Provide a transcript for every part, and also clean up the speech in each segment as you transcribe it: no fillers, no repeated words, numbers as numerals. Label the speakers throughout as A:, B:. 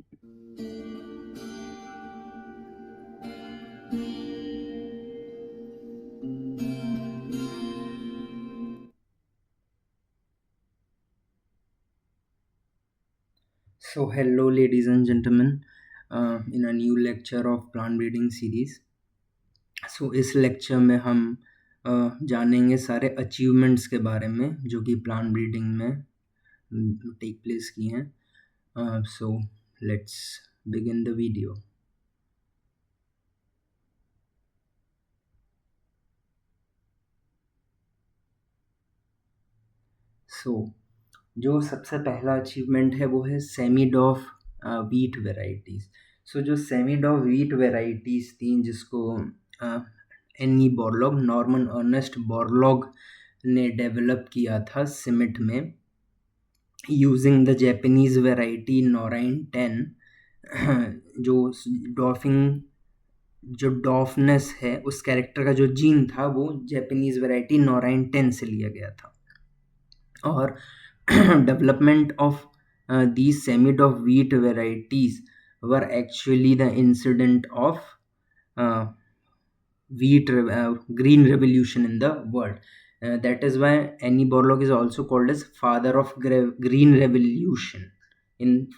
A: So, hello, ladies and gentlemen, in a new lecture of plant breeding series. इस lecture में हम जानेंगे सारे अचीवमेंट्स के बारे में जो कि प्लांट ब्रीडिंग में टेक प्लेस की हैं. So let's begin the video. जो सबसे पहला अचीवमेंट है वो है सेमीडॉफ वीट वेराइटीज़. जो सेमीडॉफ वीट वेराइटीज़ थी जिसको एनी बोरलॉग, नॉर्मन अर्नेस्ट बोरलॉग ने डेवलप किया था सिमिट में using the Japanese variety Norin 10. जो डॉफनेस है उस कैरेक्टर का जो जीन था वो जैपनीज़ वेराइटी नोराइन 10 से लिया गया था. और development of these semi-dove wheat varieties were actually the incident of uh, green revolution in the world. That is why Annie Borlaug is also called as father of green revolution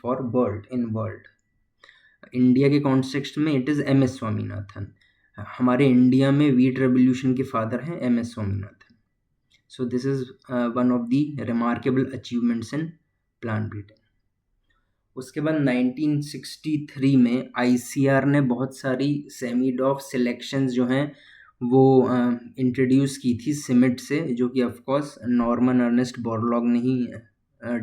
A: for world in world. India के context में it is M S Swaminathan. हमारे India में wheat revolution के father हैं M S Swaminathan. So this is one of the remarkable achievements in plant breeding. उसके बाद 1963 में ICR ने बहुत सारी सेमीडॉफ सिलेक्शंस जो हैं वो इंट्रोड्यूस की थी सिमिट से, जो कि of course Norman Ernest Borlaug ने ही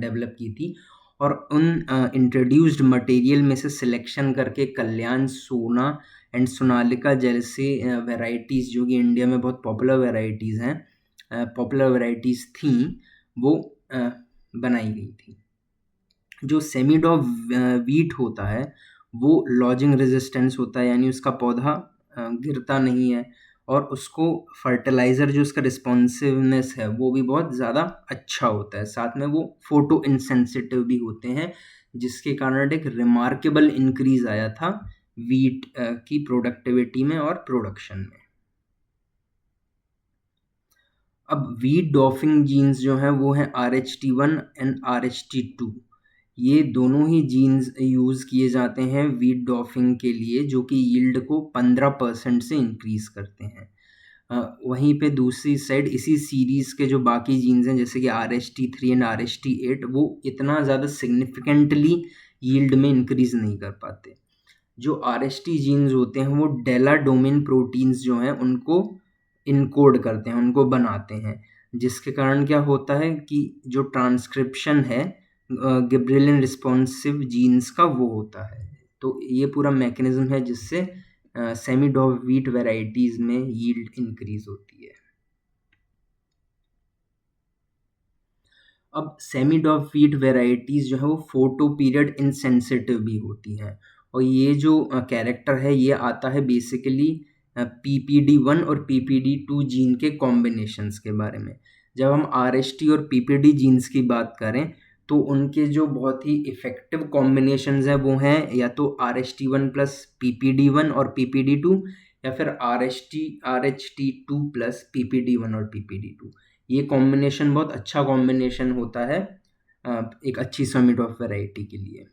A: डेवलप की थी. और उन इंट्रोड्यूस्ड मटेरियल में से सिलेक्शन करके कल्याण, सोना एंड सोनालिका जैसे वेराइटीज़ जो कि इंडिया में बहुत पॉपुलर वेराइटीज़ थी वो बनाई गई थी. जो सेमीडॉफ वीट होता है वो लॉजिंग रेजिस्टेंस होता है, यानी उसका पौधा गिरता नहीं है, और उसको फर्टिलाइज़र जो उसका रिस्पॉन्सिवनेस है वो भी बहुत ज़्यादा अच्छा होता है. साथ में वो फोटो इनसेंसिटिव भी होते हैं, जिसके कारण एक रिमार्केबल इंक्रीज़ आया था वीट की प्रोडक्टिविटी में और प्रोडक्शन में. अब वीट डॉफिंग जीन्स जो हैं वो हैं RH1 एंड RH2. ये दोनों ही जीन्स यूज़ किए जाते हैं वीट डॉफिंग के लिए, जो कि यील्ड को 15% से इंक्रीज़ करते हैं. वहीं पे दूसरी साइड इसी सीरीज़ के जो बाकी जीन्स हैं जैसे कि RH3 एंड RH8 वो इतना ज़्यादा सिग्निफिकेंटली यील्ड में इंक्रीज़ नहीं कर पाते. जो RH जीन्स होते हैं वो डेला डोमेन प्रोटीन्स जो हैं उनको इनकोड करते हैं, उनको बनाते हैं, जिसके कारण क्या होता है कि जो ट्रांसक्रिप्शन है गिबरेलिन रिस्पॉन्सिव जीन्स का वो होता है. तो ये पूरा मैकेनिज्म है जिससे सेमीडॉफ वीट वेराइटीज़ में यील्ड इंक्रीज होती है. अब सेमीडॉफ वीट वेराइटीज़ जो है वो फोटो पीरियड इनसेंसिटिव भी होती हैं. और ये जो कैरेक्टर है ये आता है बेसिकली PPD1 और PPD2 जीन के कॉम्बिनेशंस के बारे में. जब हम RST और PPD जीन्स की बात करें तो उनके जो बहुत ही इफ़ेक्टिव कॉम्बिनेशंस हैं वो हैं या तो RH1 प्लस PPD1 और PPD2, या फिर RH2 प्लस PPD1 और PPD2. ये कॉम्बिनेशन बहुत अच्छा कॉम्बिनेशन होता है एक अच्छी सेमीडॉफ वैरायटी के लिए.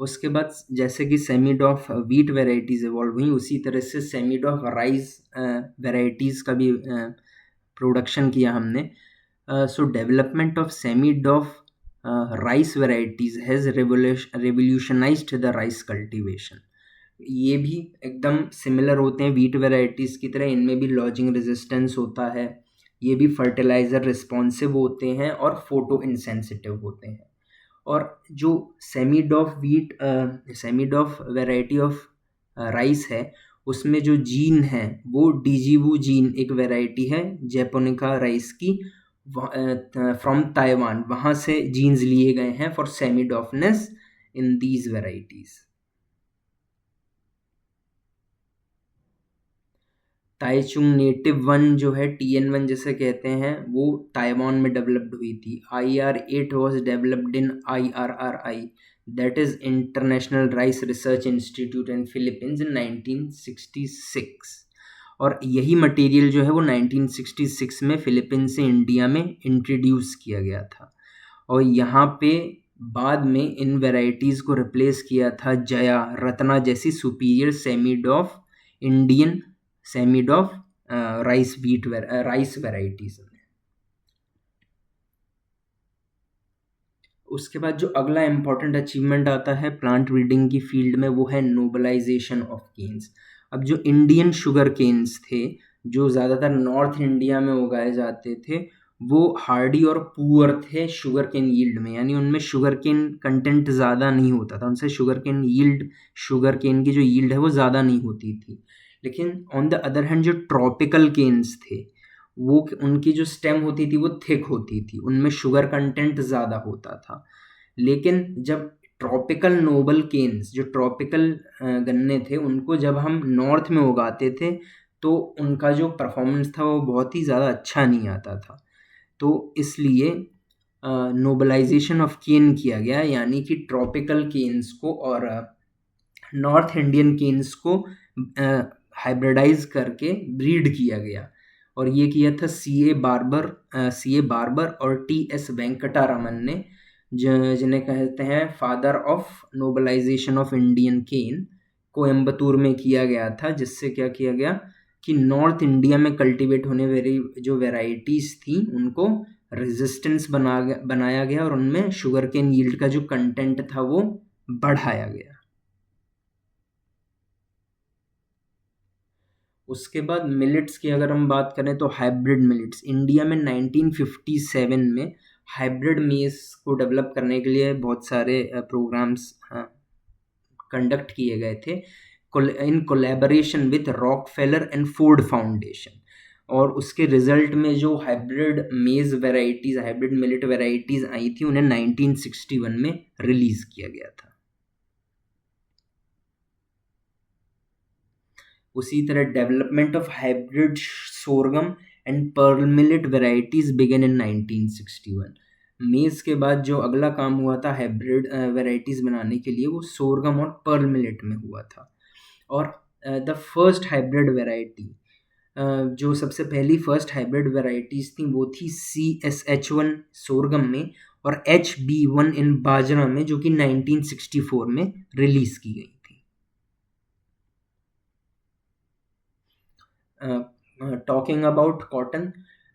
A: उसके बाद जैसे कि सेमीडॉफ वीट वेराइटीज़ इवॉल्व हुई, उसी तरह से सेमीडॉफ राइस वेराइटीज़ का भी प्रोडक्शन किया हमने. So development of semidwarf rice varieties has revolutionized the rice cultivation. ये भी एकदम सिमिलर होते हैं वीट वेराइटीज़ की तरह, इनमें भी लॉजिंग रेजिस्टेंस होता है, ये भी फर्टिलाइज़र रिस्पॉन्सिव होते हैं और फोटो इंसेंसिटिव होते हैं. और जो सेमीडॉफ वैरायटी ऑफ राइस है उसमें जो जीन है वो डिजीवू जीन एक वैरायटी है जैपोनिका राइस की फ्रॉम ताइवान. वहाँ से जीन्स लिए गए हैं for semidwarfness in these varieties. Taichung native one जो है TN1 जिसे कहते हैं, वो ताइवान में डेवलप्ड हुई थी। IR8 was developed in IRRI, that is International Rice Research Institute in Philippines in 1966। और यही मटेरियल जो है वो 1966 में फिलीपींस से इंडिया में इंट्रोड्यूस किया गया था। और यहाँ पे बाद में इन वेराइटीज़ को रिप्लेस किया था जया, रत्ना जैसी superior semidwarf Indian semidwarf rice varieties में। उसके बाद जो अगला इम्पॉर्टेंट अचीवमेंट आता है प्लांट ब्रीडिंग की फील्ड में, वो है नोबलाइजेशन ऑफ केन्स। अब जो इंडियन शुगर केन्स थे, जो ज़्यादातर नॉर्थ इंडिया में उगाए जाते थे, वो हार्डी और पुअर थे शुगर केन यील्ड में, यानी उनमें शुगर केन कंटेंट ज़्यादा नहीं होता था, उनसे शुगर केन की जो यील्ड है वो ज़्यादा नहीं होती थी। लेकिन ऑन द अदर हैंड जो ट्रॉपिकल केन्स थे, वो उनकी जो स्टेम होती थी वो थिक होती थी, उनमें शुगर कंटेंट ज़्यादा होता था। लेकिन जब ट्रॉपिकल नोबल केन्स, जो ट्रॉपिकल गन्ने थे, उनको जब हम नॉर्थ में उगाते थे तो उनका जो परफॉर्मेंस था वो बहुत ही ज़्यादा अच्छा नहीं आता था। तो इसलिए नोबलाइजेशन ऑफ केन किया गया, यानी कि ट्रॉपिकल केन्स को और नॉर्थ इंडियन केन्स को हाइब्रिडाइज करके ब्रीड किया गया। और ये किया था सी ए बार्बर और TS वेंकटारमन ने, जिन्हें कहते हैं फादर ऑफ नोबलाइजेशन ऑफ इंडियन केन, कोयम्बतूर में किया गया था। जिससे क्या किया गया कि नॉर्थ इंडिया में कल्टीवेट होने वाली जो वेराइटीज़ थी उनको रेजिस्टेंस बनाया गया और उनमें शुगर केन यील्ड का जो कंटेंट था वो बढ़ाया गया। उसके बाद मिलेट्स की अगर हम बात करें तो हाइब्रिड मिलेट्स इंडिया में 1957 में हाइब्रिड मेज को डेवलप करने के लिए बहुत सारे प्रोग्राम्स कंडक्ट किए गए थे in collaboration with Rockefeller and Ford foundation. और उसके रिजल्ट में जो हाइब्रिड मिलेट वेराइटीज़ आई थी उन्हें 1961 में रिलीज़ किया गया था। उसी तरह development of hybrid sorghum and pearl millet varieties began in 1961। Maize के बाद जो अगला काम हुआ था हाइब्रिड वेराइटीज़ बनाने के लिए, वो सोरगम और पर्ल मिलेट में हुआ था। और द फर्स्ट हाइब्रिड वेराइटी, जो सबसे पहली फर्स्ट हाइब्रिड वेराइटीज़ थी वो थी CSH1 सोरगम में और HB1 इन बाजरा में, जो कि 1964 में रिलीज़ की गई थी। Talking about cotton,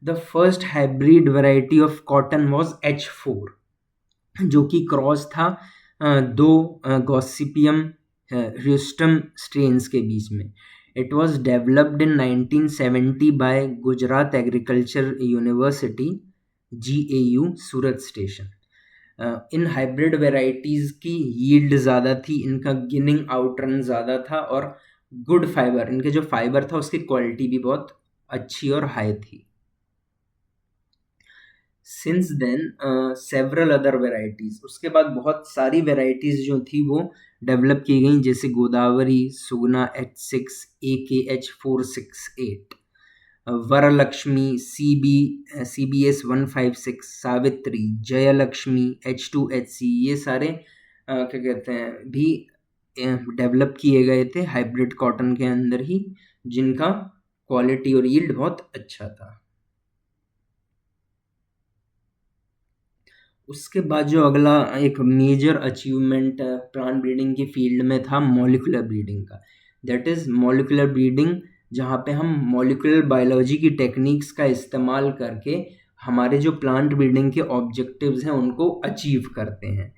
A: the first hybrid variety of cotton was H4, जो कि क्रॉस था दो गॉसिपियम ह्यूस्टम स्ट्रेन्स के बीच में। It was developed in 1970 by Gujarat agriculture university GAU Surat station. इन हाइब्रिड वेराइटीज़ की यील्ड ज़्यादा थी, इनका गिनिंग आउटरन ज़्यादा था और गुड फाइबर, इनके जो फाइबर था उसकी क्वालिटी भी बहुत अच्छी और हाई थी। Since then several other varieties, उसके बाद बहुत सारी वेराइटीज़ जो थी वो डेवलप की गई, जैसे गोदावरी, सुगना H6, AKH 468, Varalakshmi, CBS 156, Savitri, Jayalakshmi, H2HC, ये सारे क्या कहते हैं भी डेवलप किए गए थे हाइब्रिड कॉटन के अंदर ही, जिनका क्वालिटी और यील्ड बहुत अच्छा था। उसके बाद जो अगला एक मेजर अचीवमेंट प्लांट ब्रीडिंग की फील्ड में था मॉलिकुलर ब्रीडिंग का, दैट इज़ मॉलिकुलर ब्रीडिंग, जहाँ पे हम मॉलिकुलर बायोलॉजी की टेक्निक्स का इस्तेमाल करके हमारे जो प्लांट ब्रीडिंग के ऑब्जेक्टिव्स हैं उनको अचीव करते हैं।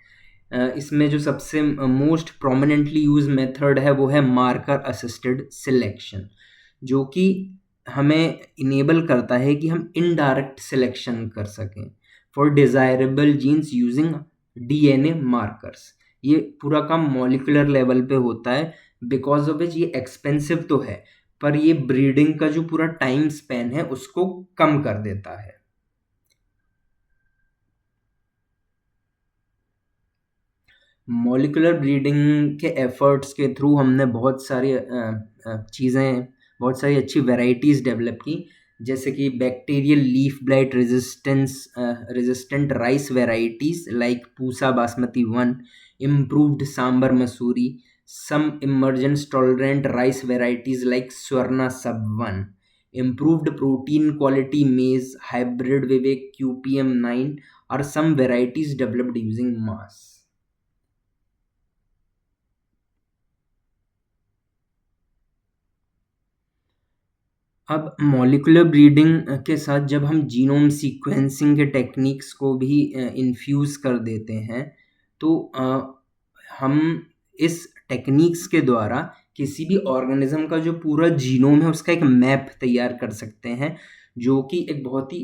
A: इसमें जो सबसे मोस्ट प्रोमिनेंटली यूज मेथड है वो है मार्कर असिस्टेड सिलेक्शन, जो कि हमें इनेबल करता है कि हम इनडायरेक्ट सिलेक्शन कर सकें for desirable genes using DNA markers. ये पूरा काम मॉलिकुलर लेवल पे होता है, बिकॉज ऑफ विच ये एक्सपेंसिव तो है, पर ये ब्रीडिंग का जो पूरा टाइम स्पेन है उसको कम कर देता है। मॉलिकुलर ब्रीडिंग के एफर्ट्स के थ्रू हमने बहुत सारी चीज़ें, बहुत सारी अच्छी वेराइटीज़ डेवलप की, जैसे कि bacterial leaf blight resistant rice varieties like Pusa Basmati 1, improved Samba Mahsuri, some emergence tolerant rice varieties like Swarna Sub 1, improved protein quality maize hybrid Vivek QPM 9 are some varieties developed using mass. अब molecular breeding के साथ जब हम genome sequencing के techniques को भी infuse कर देते हैं, तो हम इस टेक्निक्स के द्वारा किसी भी ऑर्गेनिज्म का जो पूरा जीनोम है उसका एक मैप तैयार कर सकते हैं, जो कि एक बहुत ही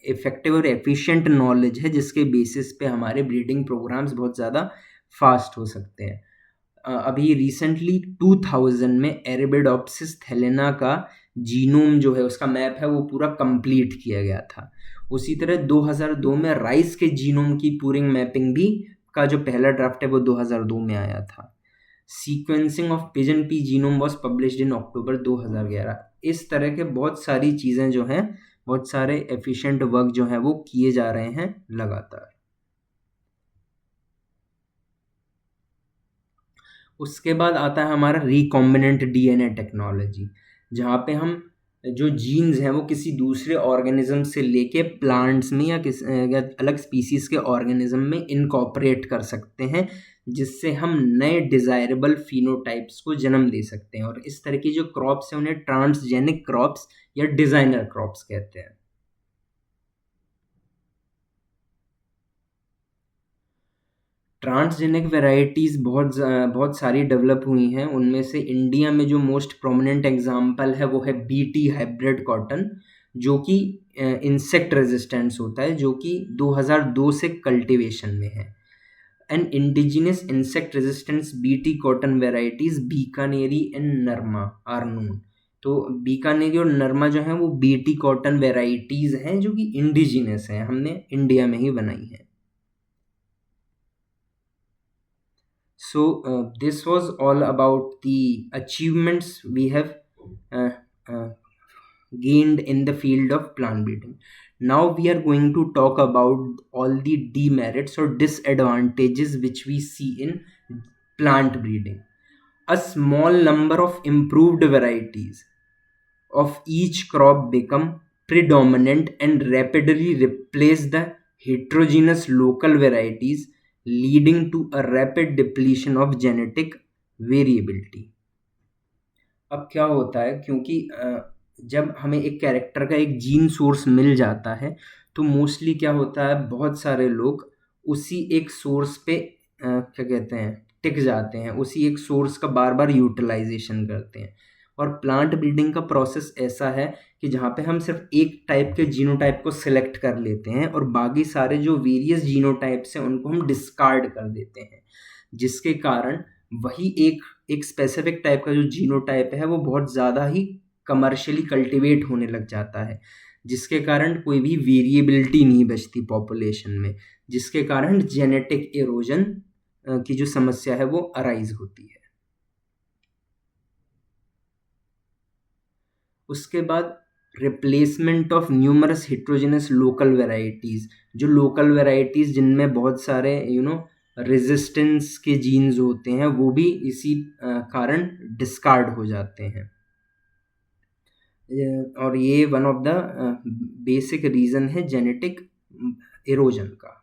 A: इफ़ेक्टिव और एफिशिएंट नॉलेज है, जिसके बेसिस पे हमारे ब्रीडिंग प्रोग्राम्स बहुत ज़्यादा फास्ट हो सकते हैं। अभी रिसेंटली 2000 में एरेबिडोप्सिस थैलेना का जीनोम जो है उसका मैप है वो पूरा कंप्लीट किया गया था। उसी तरह 2002 में राइस के जीनोम की पूरी मैपिंग भी का जो पहला ड्राफ्ट है वो 2002 में आया था। Sequencing of pigeon pea genome was published in October 2011। इस तरह के बहुत सारी चीज़ें जो हैं, बहुत सारे एफिशिएंट वर्क जो हैं वो किए जा रहे हैं लगातार। उसके बाद आता है हमारा रिकॉम्बिनेंट डीएनए टेक्नोलॉजी, जहाँ पे हम जो जीन्स हैं वो किसी दूसरे ऑर्गेनिज्म से लेके प्लांट्स में या अलग स्पीसीज के ऑर्गेनिज्म में इनकॉर्पोरेट कर सकते हैं, जिससे हम नए डिज़ायरेबल फिनोटाइप्स को जन्म दे सकते हैं। और इस तरह की जो क्रॉप्स हैं उन्हें ट्रांसजेनिक क्रॉप्स या डिज़ाइनर क्रॉप्स कहते हैं। ट्रांसजेनिक वेराइटीज़ बहुत सारी डेवलप हुई हैं। उनमें से इंडिया में जो मोस्ट प्रोमिनेंट एग्जांपल है वो है बीटी हाइब्रिड कॉटन, जो कि इंसेक्ट रेजिस्टेंस होता है, जो कि 2002 से कल्टीवेशन में है। And indigenous insect resistance Bt cotton varieties Bikaneri and Narma are known. तो बीकानेरी और नरमा जो हैं वो बीटी कॉटन वेराइटीज़ हैं जो कि इंडिजिनस हैं, हमने इंडिया में ही बनाई हैं। So this was all about the achievements we have uh, uh, gained in the field of plant breeding. Now we are going to talk about all the demerits or disadvantages which we see in plant breeding. A small number of improved varieties of each crop become predominant and rapidly replace the heterogeneous local varieties, leading to a rapid depletion of genetic variability. अब क्या होता है, क्योंकि जब हमें एक character का एक जीन सोर्स मिल जाता है तो मोस्टली क्या होता है, बहुत सारे लोग उसी एक सोर्स पे क्या कहते हैं टिक जाते हैं, उसी एक सोर्स का बार बार यूटिलाइजेशन करते हैं। और प्लांट ब्रीडिंग का प्रोसेस ऐसा है कि जहाँ पे हम सिर्फ एक टाइप के जीनोटाइप को सिलेक्ट कर लेते हैं और बाकी सारे जो वेरियस जीनोटाइप्स हैं उनको हम डिस्कार्ड कर देते हैं, जिसके कारण वही एक स्पेसिफिक टाइप का जो जीनोटाइप है वो बहुत ज़्यादा ही कमर्शियली कल्टीवेट होने लग जाता है, जिसके कारण कोई भी वेरिएबिलिटी नहीं बचती पॉपुलेशन में, जिसके कारण जेनेटिक इरोजन की जो समस्या है वो अराइज होती है। उसके बाद replacement of numerous heterogeneous local varieties, जो लोकल वेराइटीज़ जिनमें बहुत सारे रेजिस्टेंस के जीन्स होते हैं वो भी इसी कारण डिस्कार्ड हो जाते हैं। और ये one of the basic reason है जेनेटिक इरोजन का।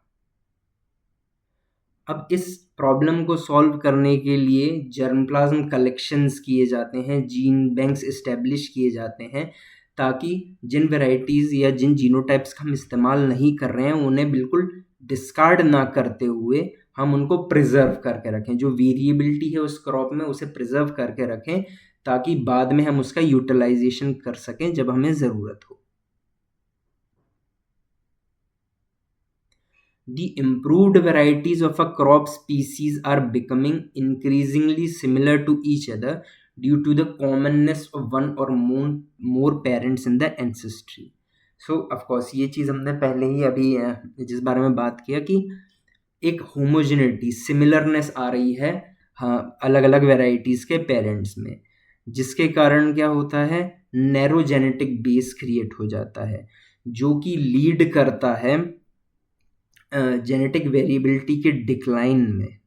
A: अब इस प्रॉब्लम को सॉल्व करने के लिए जर्मप्लाज्म कलेक्शंस किए जाते हैं, जीन बैंक्स इस्टेब्लिश किए जाते हैं, ताकि जिन वेराइटीज़ या जिन जीनोटाइप्स का हम इस्तेमाल नहीं कर रहे हैं उन्हें बिल्कुल डिस्कार्ड ना करते हुए हम उनको प्रिजर्व करके रखें, जो वेरिएबिलिटी है उस क्रॉप में उसे प्रिजर्व करके रखें, ताकि बाद में हम उसका यूटिलाइजेशन कर सकें जब हमें ज़रूरत हो। The improved varieties of a crop species are becoming increasingly similar to each other due to the commonness of one or more parents in the ancestry. So of course ये चीज़ हमने पहले ही अभी जिस बारे में बात किया कि एक होमोजेनिटी सिमिलरनेस आ रही है हाँ अलग अलग वेराइटीज़ के पेरेंट्स में, जिसके कारण क्या होता है, नैरो जेनेटिक बेस क्रिएट हो जाता है, जो कि लीड करता है जेनेटिक वेरिएबिलिटी के डिक्लाइन में,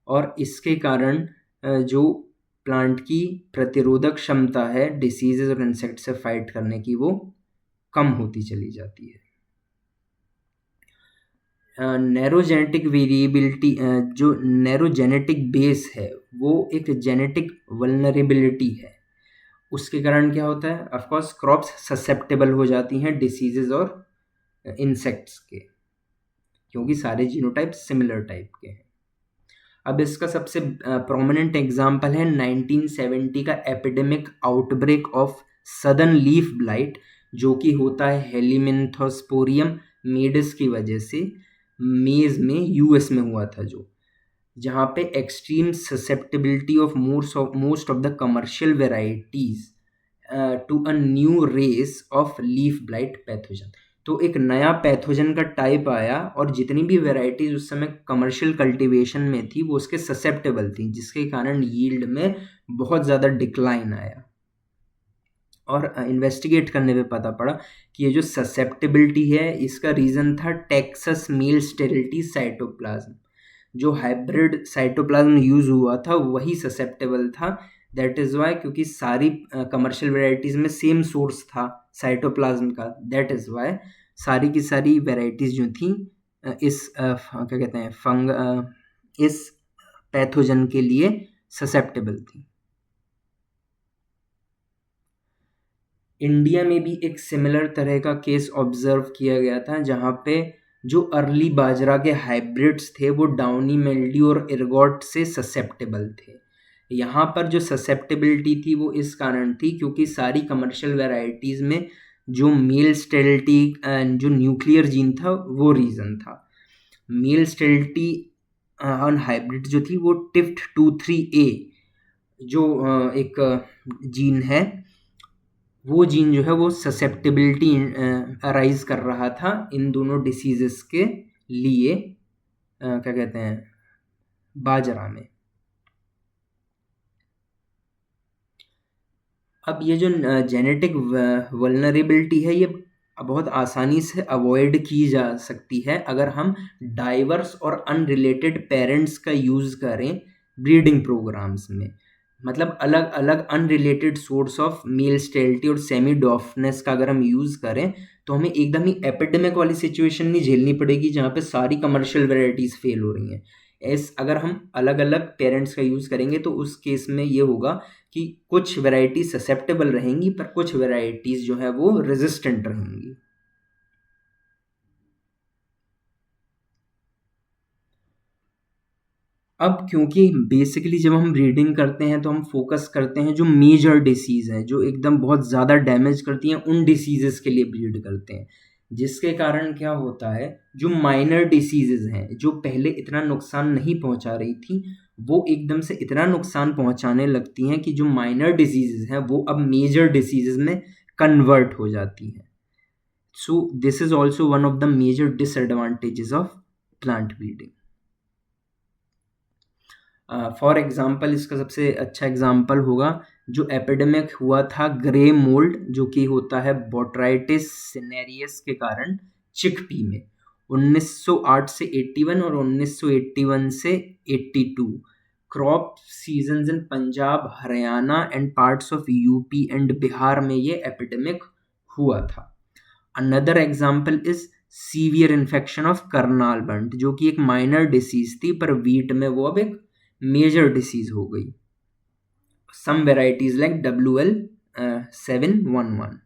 A: और इसके कारण जो प्लांट की प्रतिरोधक क्षमता है डिसीजेज और इंसेक्ट से फाइट करने की, वो कम होती चली जाती है। नैरो जेनेटिक वेरिएबिलिटी, जो नैरो जेनेटिक बेस है वो एक जेनेटिक वल्नरेबिलिटी है। उसके कारण क्या होता है, ऑफ कोर्स क्रॉप्स ससेप्टेबल हो जाती हैं डिसीजेज और इंसेक्ट्स के, क्योंकि सारे जीनोटाइप सिमिलर टाइप के हैं। अब इसका सबसे प्रोमिनेंट एग्जाम्पल है 1970 का epidemic outbreak of southern leaf blight, जो कि होता है हेलिमिन्थोस्पोरियम मेडिस की वजह से मेज में यूएस में हुआ था, जो जहाँ पे extreme susceptibility of most of the commercial varieties to a new race of leaf blight pathogen. तो एक नया पैथोजन का टाइप आया और जितनी भी वेराइटीज उस समय कमर्शियल कल्टीवेशन में थी वो उसके ससेप्टेबल थी, जिसके कारण यील्ड में बहुत ज़्यादा डिक्लाइन आया। और इन्वेस्टिगेट करने पे पता पड़ा कि ये जो ससेप्टेबिलिटी है इसका रीज़न था टेक्सस मेल स्टेरिलिटी साइटोप्लाज्म। जो हाइब्रिड साइटोप्लाज्म यूज़ हुआ था वही ससेप्टेबल था। दैट इज़ वाई, क्योंकि सारी कमर्शियल वेराइटीज़ में सेम सोर्स था साइटोप्लाज्म का, दैट इज़ वाई सारी की सारी वेराइटीज़ जो थी इस क्या कहते हैं इस पैथोजन के लिए ससेप्टेबल थी। इंडिया में भी एक सिमिलर तरह का केस ऑब्जर्व किया गया था, जहाँ पे जो अर्ली बाजरा के हाइब्रिड्स थे वो डाउनी मिल्ड्यू और एर्गॉट से ससेप्टेबल थे। यहाँ पर जो ससेप्टेबिलिटी थी वो इस कारण थी क्योंकि सारी कमर्शियल वेराइटीज़ में जो मेल स्टेरिलिटी जो न्यूक्लियर जीन था वो रीज़न था। मेल स्टेरिलिटी ऑन हाइब्रिड जो थी वो TIFT23A जो एक जीन है, वो जीन जो है वो ससेप्टेबिलिटी अराइज कर रहा था इन दोनों डिसीजेस के लिए, क्या कहते हैं, बाजरा में। अब ये जो जेनेटिक वल्नरेबिलिटी है ये बहुत आसानी से अवॉइड की जा सकती है अगर हम डाइवर्स और अनरिलेटेड पेरेंट्स का यूज़ करें ब्रीडिंग प्रोग्राम्स में। मतलब अलग अलग unrelated source of male sterility और सेमी डॉफनेस का अगर हम यूज़ करें तो हमें एकदम ही एपिडेमिक वाली सिचुएशन नहीं झेलनी पड़ेगी जहाँ पे सारी कमर्शियल वेराइटीज़ फेल हो रही हैं। अगर हम अलग अलग पेरेंट्स का यूज़ करेंगे तो उस केस में ये होगा कि कुछ वेराइटीज ससेप्टेबल रहेंगी पर कुछ वेराइटीज़ जो है वो रेजिस्टेंट रहेंगी। अब क्योंकि बेसिकली जब हम ब्रीडिंग करते हैं तो हम फोकस करते हैं जो मेजर डिसीज़ हैं, जो एकदम बहुत ज़्यादा डैमेज करती हैं, उन डिसीज़ेस के लिए ब्रीड करते हैं, जिसके कारण क्या होता है जो माइनर डिसीज़ेज हैं जो पहले इतना नुकसान नहीं पहुंचा रही थी वो एकदम से इतना नुकसान पहुंचाने लगती हैं कि जो माइनर डिसीज़ेज हैं वो अब मेजर डिसीज़ेज में कन्वर्ट हो जाती हैं। So this is also one of the major disadvantages of plant breeding. For example इसका सबसे अच्छा एग्ज़ाम्पल होगा जो एपिडेमिक हुआ था ग्रे मोल्ड, जो कि होता है बोट्राइटिस सिनेरियस के कारण चिकपी में 1908 से 81 और 1981 से 82 crop seasons in Punjab, Haryana and parts of UP and Bihar में ये एपिडेमिक हुआ था। Another example is severe infection of Karnal bunt, जो कि एक माइनर डिसीज थी पर वीट में वो अब एक मेजर डिसीज हो गई। सम वेराइटीज लाइक WL711।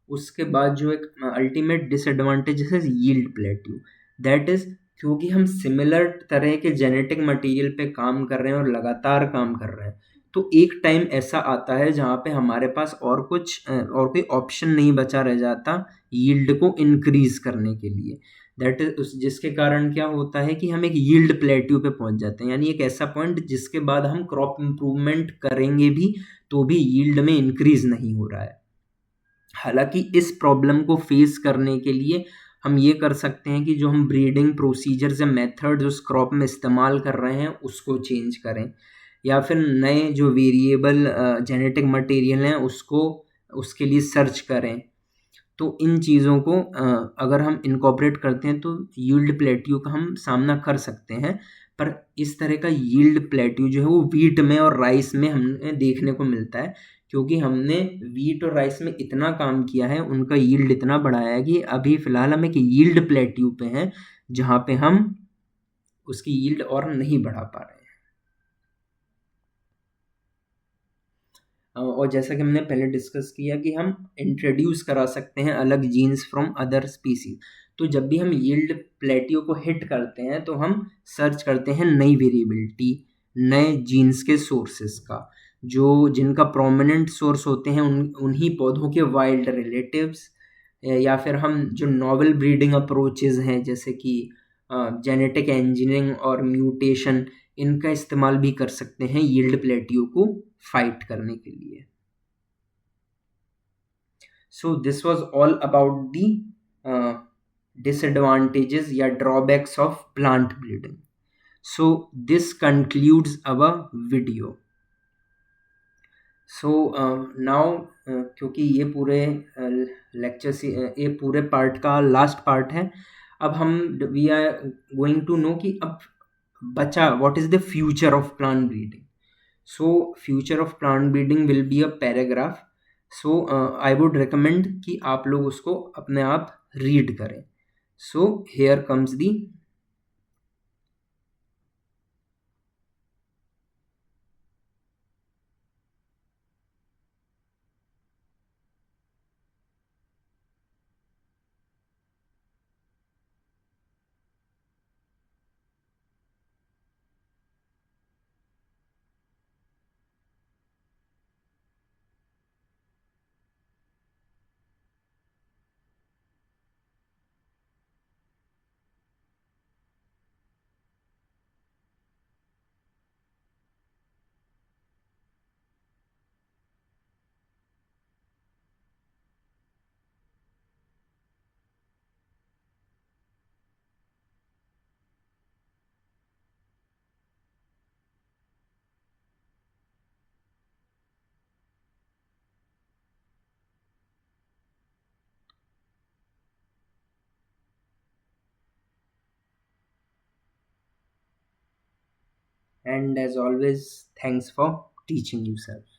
A: उसके बाद जो एक अल्टीमेट डिसएडवांटेज है यील्ड प्लेट्यू, दैट इज क्योंकि हम सिमिलर तरह के जेनेटिक मटेरियल पे काम कर रहे हैं और लगातार काम कर रहे हैं तो एक टाइम ऐसा आता है जहाँ पे हमारे पास और कोई ऑप्शन नहीं बचा रह जाता यील्ड को इंक्रीज करने के लिए। दैट इज जिसके कारण क्या होता है कि हम एक यील्ड प्लेट्यू पे पहुंच जाते हैं, यानी एक ऐसा पॉइंट जिसके बाद हम क्रॉप इम्प्रूवमेंट करेंगे भी तो भी यील्ड में इंक्रीज नहीं हो रहा है। हालांकि इस प्रॉब्लम को फेस करने के लिए हम ये कर सकते हैं कि जो हम ब्रीडिंग प्रोसीजर्स या मेथड जो उस क्रॉप में इस्तेमाल कर रहे हैं उसको चेंज करें, या फिर नए जो वेरिएबल जेनेटिक मटेरियल हैं उसको उसके लिए सर्च करें। तो इन चीज़ों को अगर हम इनकॉर्पोरेट करते हैं तो यील्ड प्लेट्यू का हम सामना कर सकते हैं। पर इस तरह का यील्ड प्लेट्यू जो है वो वीट में और राइस में हमें देखने को मिलता है, क्योंकि हमने वीट और राइस में इतना काम किया है, उनका यील्ड इतना बढ़ाया है कि अभी फ़िलहाल हम एक यील्ड प्लेट्यू पे हैं, जहाँ पे हम उसकी यील्ड और नहीं बढ़ा पा रहे हैं। और जैसा कि हमने पहले डिस्कस किया कि हम इंट्रोड्यूस करा सकते हैं अलग जीन्स फ्रॉम अदर स्पीसीज। तो जब भी हम यील्ड प्लेटियो को हिट करते हैं तो हम सर्च करते हैं नई वेरिएबिलिटी, नए जीन्स के सोर्सेस का, जो जिनका प्रोमिनेंट सोर्स होते हैं उन्हीं पौधों के वाइल्ड रिलेटिव्स, या फिर हम जो नॉवल ब्रीडिंग अप्रोचेज हैं जैसे कि जेनेटिक इंजीनियरिंग और म्यूटेशन, इनका इस्तेमाल भी कर सकते हैं यील्ड प्लेटियो को फाइट करने के लिए। So this was all about the disadvantages या drawbacks of plant breeding. So this concludes our video. So now क्योंकि ये पूरे लेक्चर से ये पूरे पार्ट का लास्ट पार्ट है, अब हम we are going to know कि अब बचा what is the future of plant breeding. So future of plant breeding will be a paragraph. So I would recommend कि आप लोग उसको अपने आप रीड करें। So here comes the. And as always, thanks for teaching yourself.